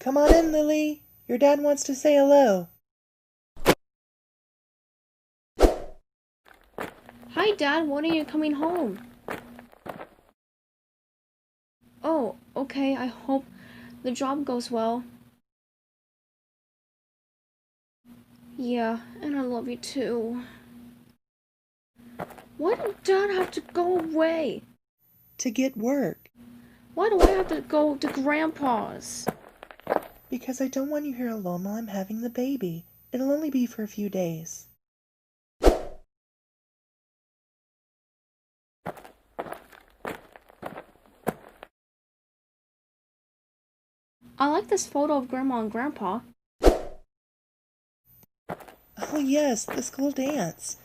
Come on in, Lily. Your dad wants to say hello. Hi, Dad. When are you coming home? Oh, okay. I hope the job goes well. Yeah, and I love you too. Why did Dad have to go away? To get work. Why do I have to go to Grandpa's? Because I don't want you here alone while I'm having the baby. It'll only be for a few days. I like this photo of Grandma and Grandpa. Oh yes, the school dance.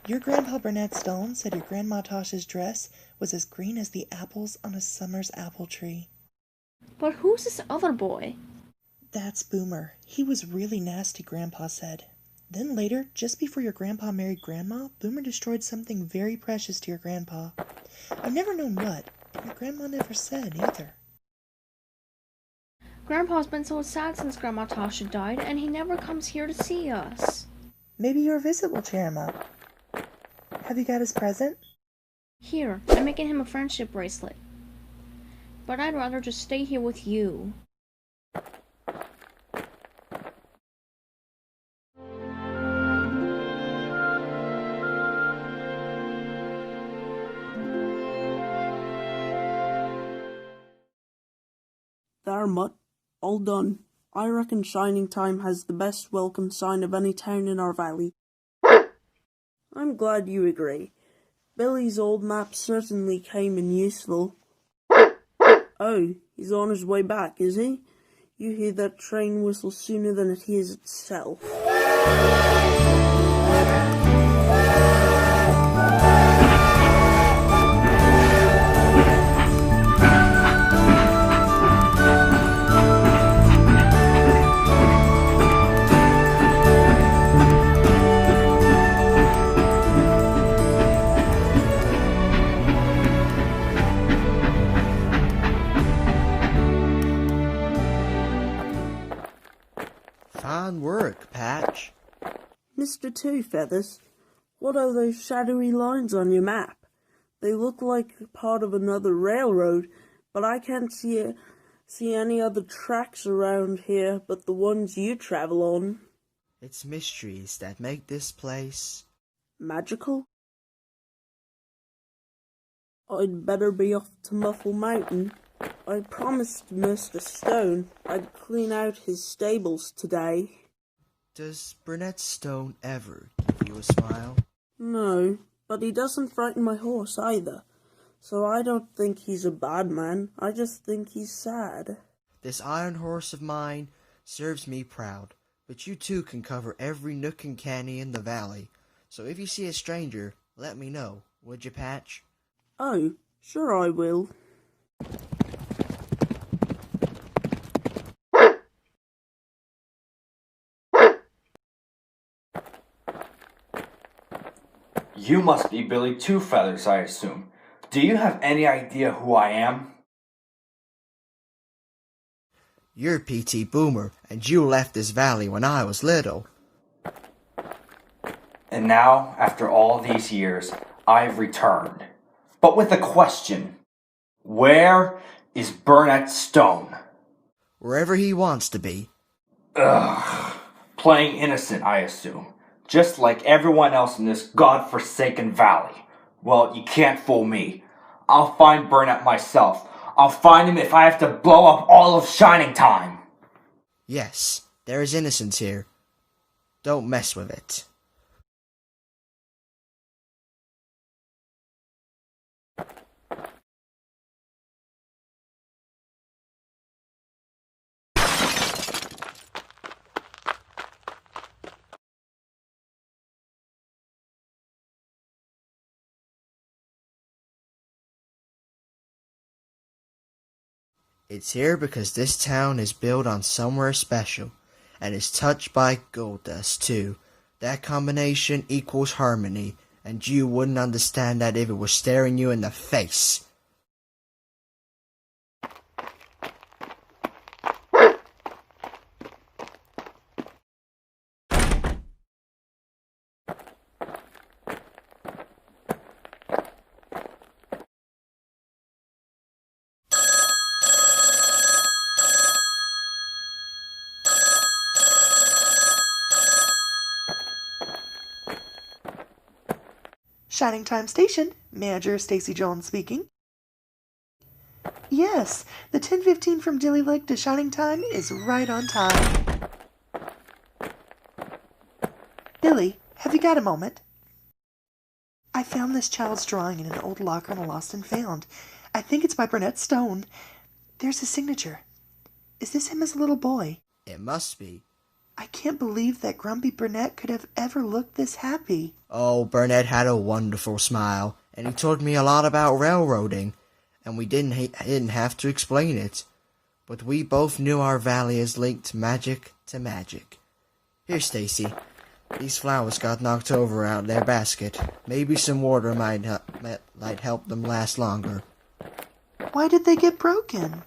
Your Grandpa Burnett Stone said your Grandma Tosh's dress was as green as the apples on a summer's apple tree. But who's this other boy? That's Boomer. He was really nasty, Grandpa said. Then later, just before your Grandpa married Grandma, Boomer destroyed something very precious to your Grandpa. I've never known what, and your Grandma never said either. Grandpa's been so sad since Grandma Tasha died, and he never comes here to see us. Maybe your visit will cheer him up. Have you got his present? Here, I'm making him a friendship bracelet. But I'd rather just stay here with you. There, Mutt. All done. I reckon Shining Time has the best welcome sign of any town in our valley. I'm glad you agree. Billy's old map certainly came in useful. Oh, he's on his way back, is he? You hear that train whistle sooner than it hears itself. Fine work, Patch. Mr. Twofeathers, what are those shadowy lines on your map? They look like part of another railroad, but I can't see any other tracks around here but the ones you travel on. It's mysteries that make this place Magical? I'd better be off to Muffle Mountain. I promised Mr. Stone I'd clean out his stables today. Does Burnett Stone ever give you a smile? No, but he doesn't frighten my horse either. So I don't think he's a bad man, I just think he's sad. This iron horse of mine serves me proud, but you too can cover every nook and cranny in the valley. So if you see a stranger, let me know, would you, Patch? Oh, sure I will. You must be Billy Twofeathers, I assume. Do you have any idea who I am? You're P.T. Boomer, and you left this valley when I was little. And now, after all these years, I've returned. But with a question. Where is Burnett Stone? Wherever he wants to be. Ugh. Playing innocent, I assume. Just like everyone else in this godforsaken valley. Well, you can't fool me. I'll find Burnett myself. I'll find him if I have to blow up all of Shining Time. Yes, there is innocence here. Don't mess with it. It's here because this town is built on somewhere special, and is touched by gold dust, too. That combination equals harmony, and you wouldn't understand that if it was staring you in the face. Shining Time Station, Manager Stacy Jones speaking. Yes, the 10:15 from Dilly Lake to Shining Time is right on time. Billy, have you got a moment? I found this child's drawing in an old locker in a Lost and Found. I think it's by Burnett Stone. There's his signature. Is this him as a little boy? It must be. I can't believe that grumpy Burnett could have ever looked this happy. Oh, Burnett had a wonderful smile, and he told me a lot about railroading, and we didn't have to explain it. But we both knew our valley is linked magic to magic. Here, Stacy. These flowers got knocked over out in their basket. Maybe some water might help them last longer. Why did they get broken?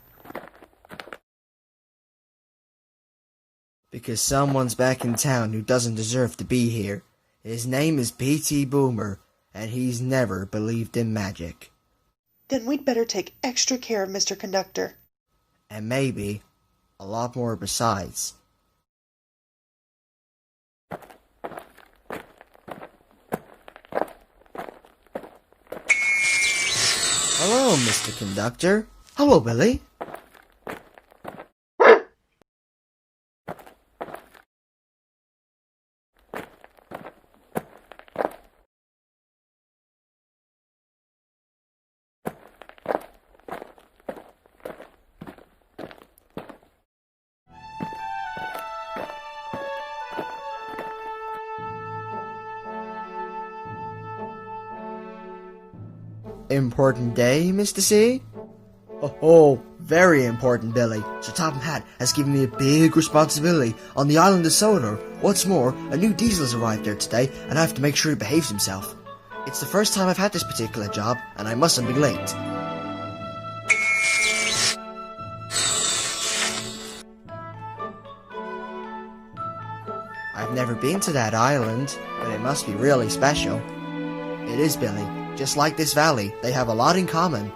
Because someone's back in town who doesn't deserve to be here. His name is P.T. Boomer, and he's never believed in magic. Then we'd better take extra care of Mr. Conductor. And maybe a lot more besides. Hello, Mr. Conductor. Hello, Billy. Important day, Mr. C? Oh, very important, Billy. Sir Topham Hatt has given me a big responsibility on the island of Sodor. What's more, a new diesel has arrived there today, and I have to make sure he behaves himself. It's the first time I've had this particular job, and I mustn't be late. I've never been to that island, but it must be really special. It is, Billy. Just like this valley, they have a lot in common.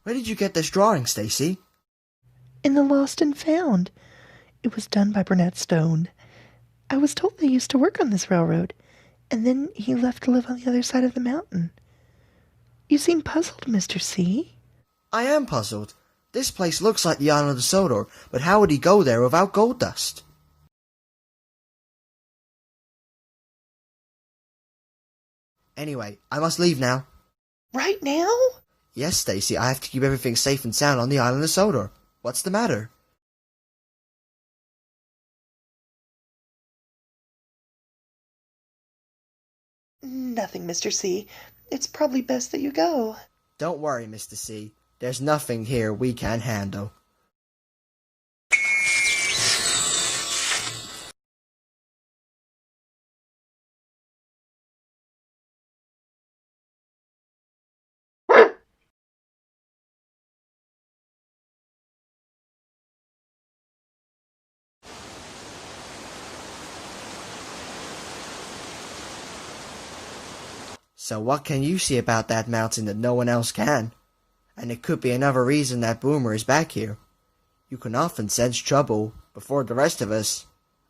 Where did you get this drawing, Stacy? In the Lost and Found. It was done by Burnett Stone. I was told they used to work on this railroad, and then he left to live on the other side of the mountain. You seem puzzled, Mr. C. I am puzzled. This place looks like the island of Sodor, but how would he go there without gold dust? Anyway, I must leave now. Right now? Yes, Stacy, I have to keep everything safe and sound on the island of Sodor. What's the matter? Nothing, Mr. C. It's probably best that you go. Don't worry, Mr. C. There's nothing here we can't handle. So what can you see about that mountain that no one else can? And it could be another reason that Boomer is back here. You can often sense trouble before the rest of us.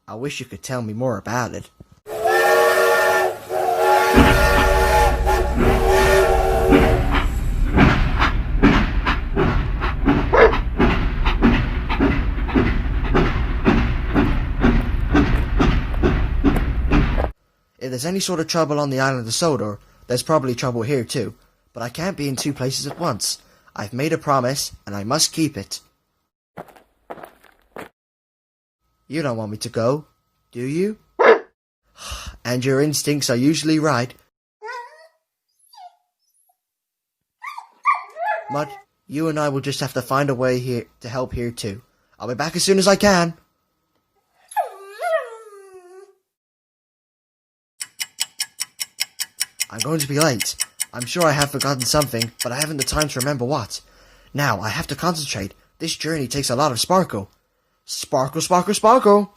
I wish you could tell me more about it. If there's any sort of trouble on the island of Sodor, there's probably trouble here too. But I can't be in two places at once. I've made a promise, and I must keep it. You don't want me to go, do you? And your instincts are usually right. But you and I will just have to find a way here to help here too. I'll be back as soon as I can. I'm going to be late. I'm sure I have forgotten something, but I haven't the time to remember what. Now, I have to concentrate. This journey takes a lot of sparkle. Sparkle, sparkle, sparkle!